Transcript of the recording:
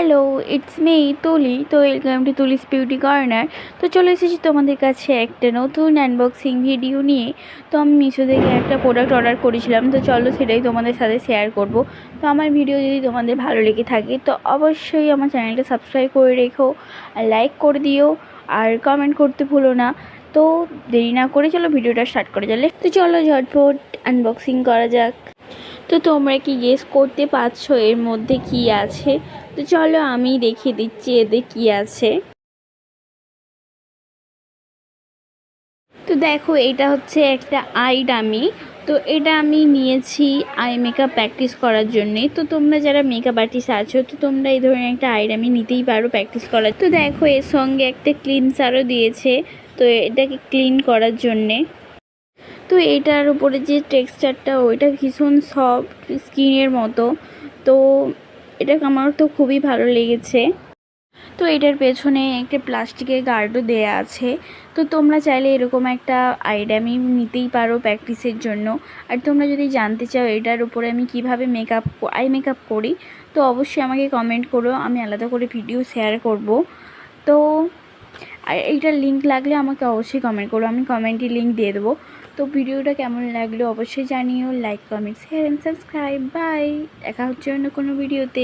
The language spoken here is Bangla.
হ্যালো, ইটস মি তুলি। তো ওয়েলকাম টু তুলিস বিউটি কর্নার। তো চলে এসেছি তোমাদের কাছে একটা নতুন আনবক্সিং ভিডিও নিয়ে। তো আমি মিশো থেকে একটা প্রোডাক্ট অর্ডার করেছিলাম, তো চলো সেটাই তোমাদের সাথে শেয়ার করব। তো আমার ভিডিও যদি তোমাদের ভালো লেগে থাকে তো অবশ্যই আমার চ্যানেলটা সাবস্ক্রাইব করে রেখো, আর লাইক করে দিও, আর কমেন্ট করতে ভুলো না। তো দেরি না করে চলো ভিডিওটা স্টার্ট করে যাবে। তো চলো ঝটপট আনবক্সিং করা যাক। তো তোমরা কি গেস করতে পারছো এর মধ্যে কি আছে? তো চলো আমি দেখিয়ে দিচ্ছি এতে কি আছে। তো দেখো, এটা হচ্ছে একটা আই ডামি। তো এটা আমি নিয়েছি আই মেকআপ প্র্যাকটিস করার জন্যে। তো তোমরা যারা মেকআপ আর্টিস্ট আছো তো তোমরা এই ধরনের একটা আই ডামি নিতেই পারো প্র্যাকটিস করার। তো দেখো, এর সঙ্গে একটা ক্লিনসারও দিয়েছে, তো এটাকে ক্লিন করার জন্যে। তো এটার উপরে যে টেক্সচারটা ওইটা ভীষণ সফট স্কিনের মতো। তো এটা আমার তো খুবই ভালো লেগেছে। তো এটার পেছনে একটা প্লাস্টিকের গার্ডও দেয়া আছে। তো তোমরা চাইলে এরকম একটা আইডামি নিতেই পারো প্র্যাকটিসের জন্য। আর তোমরা যদি জানতে চাও এটার উপরে আমি কিভাবে আই মেকআপ করি, তো অবশ্যই আমাকে কমেন্ট করো, আমি আলাদা করে ভিডিও শেয়ার করব। তো আর এইটার লিঙ্ক লাগলে আমাকে অবশ্যই কমেন্ট করো, আমি কমেন্টে লিঙ্ক দিয়ে দেবো। তো ভিডিওটা কেমন লাগলো অবশ্যই জানিও। Like, comment, share and subscribe. Bye, দেখা হচ্ছে অন্য কোনো ভিডিওতে।